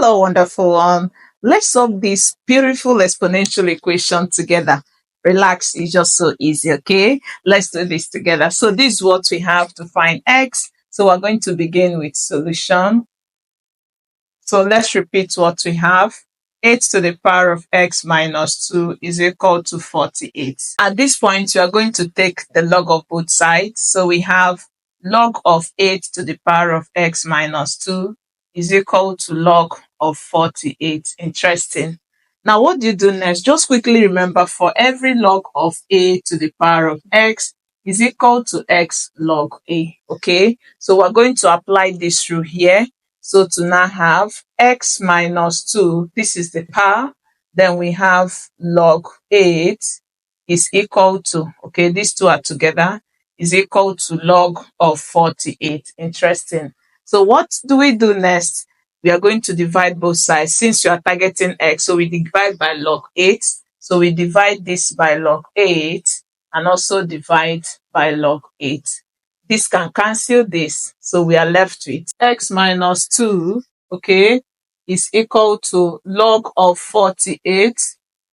Hello, wonderful one. Let's solve this beautiful exponential equation together. Relax, it's just so easy, okay? Let's do this together. So this is what we have to find x. So we're going to begin with solution. So let's repeat what we have. 8 to the power of x minus 2 is equal to 48. At this point, you are going to take the log of both sides. So we have log of 8 to the power of x minus 2 is equal to log of 48. Interesting. Now, what do you do next? Just quickly remember, for every log of a to the power of x is equal to x log a. Okay, so we're going to apply this rule here. So to now have x minus 2, this is the power. Then we have log 8 is equal to, okay, these two are together, is equal to log of 48. Interesting. So what do we do next? We are going to divide both sides since you are targeting x. So we divide by log 8. So we divide this by log 8 and also divide by log 8. This can cancel this. So we are left with x minus 2, okay, is equal to log of 48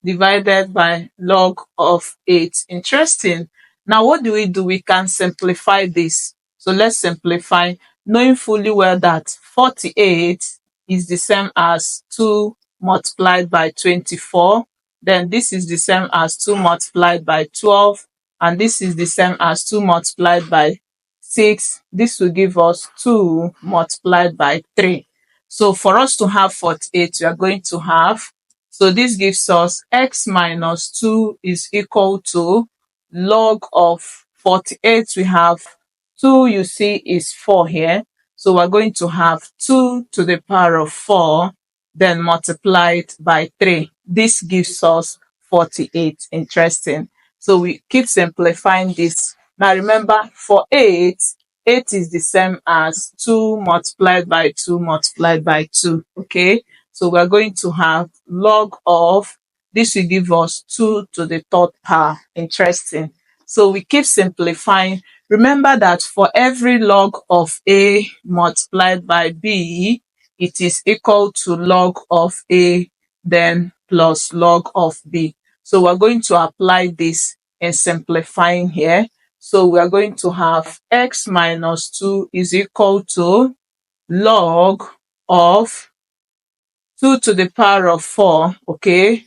divided by log of 8. Interesting. Now, what do? We can simplify this. So let's simplify, knowing fully well that 48 is the same as 2 multiplied by 24. Then this is the same as 2 multiplied by 12. And this is the same as 2 multiplied by 6. This will give us 2 multiplied by 3. So for us to have 48, we are going to have, so this gives us x minus 2 is equal to log of 48. We have 2, you see, is 4 here. So we're going to have 2 to the power of 4, then multiplied by 3. This gives us 48. Interesting. So we keep simplifying this. Now remember, for 8 is the same as 2 multiplied by 2 multiplied by 2. Okay, so we're going to have log of, this will give us 2 to the third power. Interesting. So we keep simplifying. Remember that for every log of a multiplied by b, it is equal to log of a, then plus log of b. So we're going to apply this and simplifying here. So we are going to have x minus 2 is equal to log of 2 to the power of 4, okay,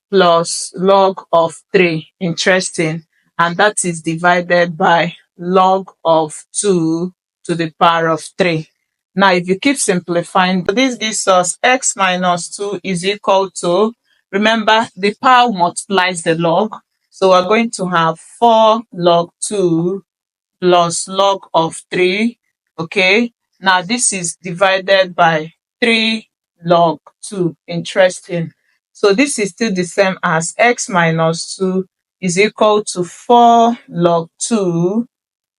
plus log of 3. Interesting. And that is divided by log of 2 to the power of 3. Now, if you keep simplifying, this gives us x minus 2 is equal to, remember, the power multiplies the log. So we're going to have 4 log 2 plus log of 3. Okay. Now this is divided by 3 log 2. Interesting. So this is still the same as x minus 2 is equal to 4 log 2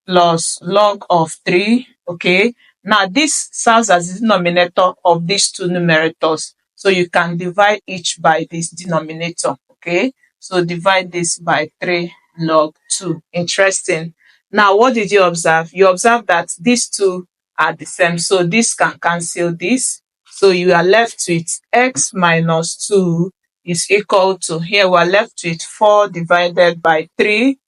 plus log of 3. Okay. Now this serves as the denominator of these two numerators. So you can divide each by this denominator. Okay. So divide this by 3 log 2. Interesting. Now, what did you observe? You observe that these two are the same. So this can cancel this. So you are left with x minus 2 is equal to, here we are left with 4 divided by 3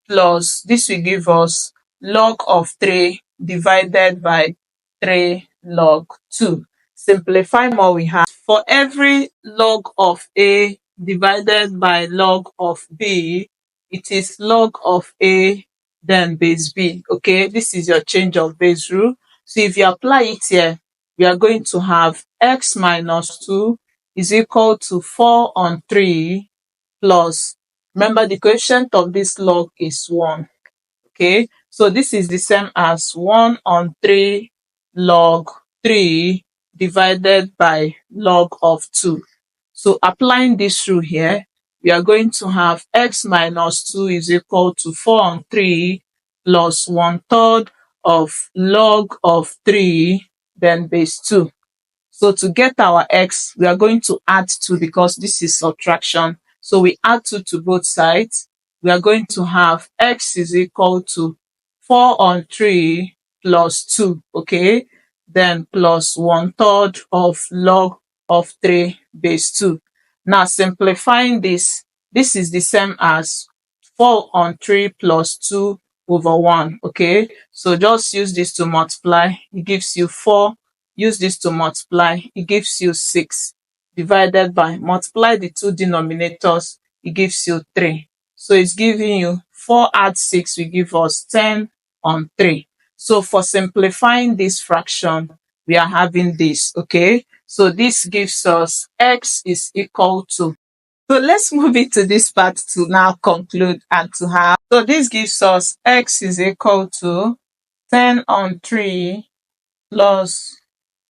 plus, this will give us log of 3 divided by 3 log 2. Simplify more, we have, for every log of a divided by log of b, it is log of a then base b. Okay, this is your change of base rule. So if you apply it here, we are going to have x minus 2 is equal to 4 on 3 plus, remember the coefficient of this log is 1. Okay, so this is the same as 1 on 3 log 3 divided by log of 2. So applying this rule here, we are going to have x minus 2 is equal to 4 on 3 plus 1/3 of log of 3 then base 2. So to get our x, we are going to add 2 because this is subtraction. So we add 2 to both sides. We are going to have x is equal to 4 on 3 plus 2, okay? Then plus 1/3 of log of 3 base 2. Now simplifying this, this is the same as 4 on 3 plus 2 over 1. Okay, so just use this to multiply, it gives you 4. Use this to multiply, it gives you 6, divided by, multiply the two denominators, it gives you 3. So it's giving you 4 add 6 will give us 10 on 3. So for simplifying this fraction, we are having this. Okay, so this gives us x is equal to, so let's move it to this part to now conclude and to have, so this gives us x is equal to 10 on 3 plus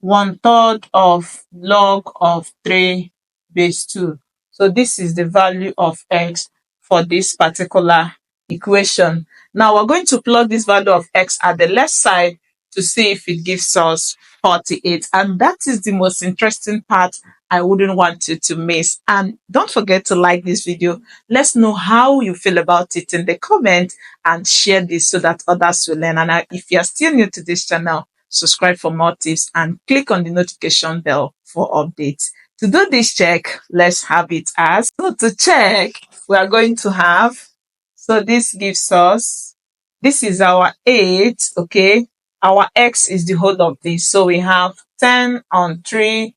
1/3 of log of 3 base 2. So this is the value of x for this particular equation. Now we're going to plug this value of x at the left side to see if it gives us 48. And that is the most interesting part I wouldn't want you to miss. And don't forget to like this video. Let's know how you feel about it in the comment and share this so that others will learn. And if you're still new to this channel, subscribe for more tips and click on the notification bell for updates. To do this check, let's have it as, so to check, we are going to have, so this gives us, this is our 8, okay, our x is the whole of this, so we have 10 on 3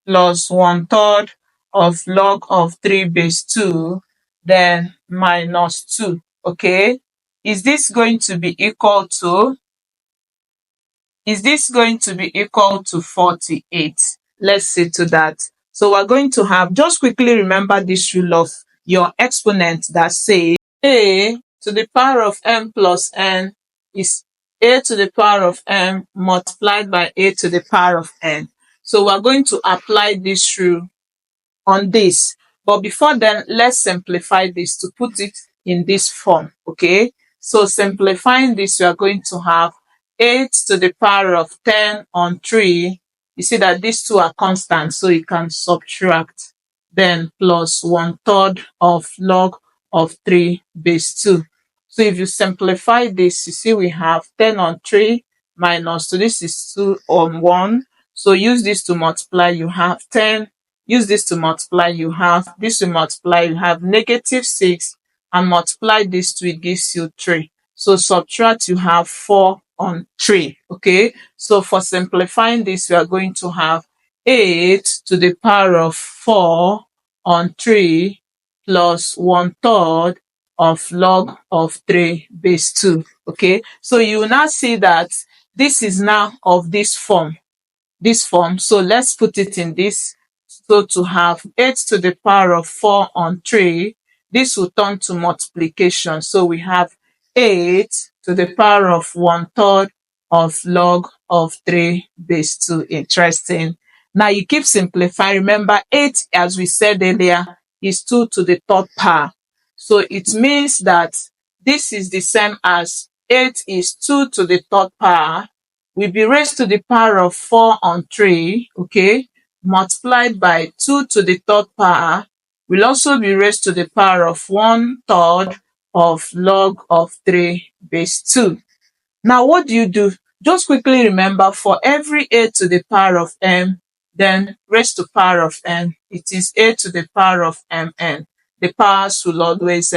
plus 1/3 of log of 3 base 2, then minus 2, okay. Is this going to be equal to, is this going to be equal to 48? Let's see to that. So we're going to have, just quickly remember this rule of your exponent that says a to the power of m plus n is a to the power of m multiplied by a to the power of n. So we're going to apply this rule on this. But before then, let's simplify this to put it in this form, okay? So simplifying this, we are going to have 8 to the power of 10 on 3. You see that these two are constant, so you can subtract. Then plus 1/3 of log of 3 base 2. So if you simplify this, you see we have 10 on 3 minus 2. This is 2 on 1. So use this to multiply, you have 10. Use this to multiply, you have, this to multiply, you have -6, and multiply this to, it gives you 3. So subtract, you have 4 on 3, okay. So for simplifying this, we are going to have 8 to the power of 4 on 3 plus 1/3 of log of 3 base 2, okay. So you will now see that this is now of this form. So let's put it in this. So to have 8 to the power of 4 on 3, this will turn to multiplication. So we have 8 to the power of 1/3 of log of 3 base 2. Interesting. Now you keep simplifying. Remember, 8, as we said earlier, is 2 to the third power. So it means that this is the same as 8 is 2 to the third power will be raised to the power of 4 on 3, okay, multiplied by 2 to the third power will also be raised to the power of 1/3 of log of 3 base 2. Now what do you do? Just quickly remember, for every a to the power of m, then raised to power of n, it is a to the power of mn. The powers will always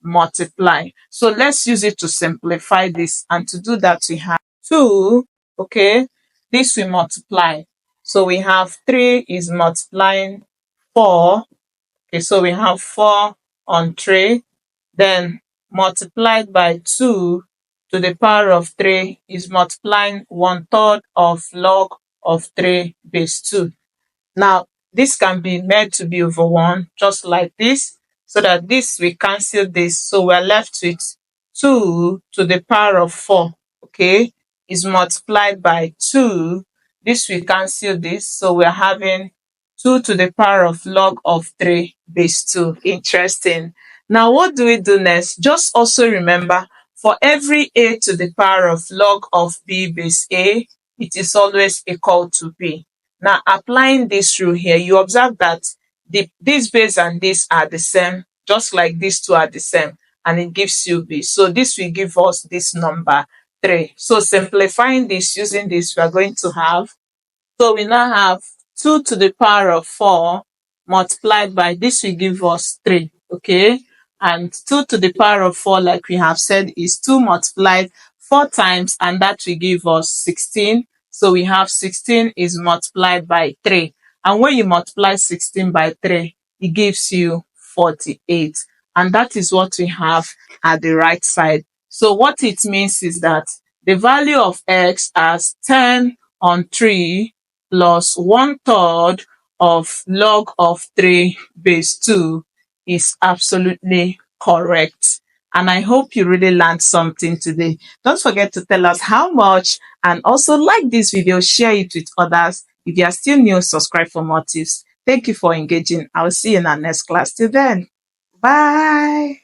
multiply. So let's use it to simplify this, and to do that we have 2, okay, this will multiply. So we have 3 is multiplying 4, okay, so we have 4 on 3, then multiplied by 2 to the power of 3 is multiplying 1/3 of log of 3 base 2. Now this can be made to be over 1, just like this, so that this we cancel this, so we're left with 2 to the power of 4, okay, is multiplied by 2. This we cancel this, so we're having 2 to the power of log of 3 base 2. Interesting. Now what do we do next? Just also remember, for every a to the power of log of b base a, it is always equal to b. Now applying this rule here, you observe that this base and this are the same, just like these two are the same, and it gives you b. So this will give us this number 3. So simplifying this, using this, we are going to have, so we now have 2 to the power of 4 multiplied by this will give us 3, okay? And 2 to the power of 4, like we have said, is 2 multiplied 4 times, and that will give us 16. So we have 16 is multiplied by 3. And when you multiply 16 by 3, it gives you 48. And that is what we have at the right side. So what it means is that the value of x as 10 on 3 plus 1/3 of log of 3 base 2 is absolutely correct. And I hope you really learned something today. Don't forget to tell us how much, and also like this video, share it with others. If you are still new, subscribe for more tips. Thank you for engaging. I will see you in our next class. Till then, bye.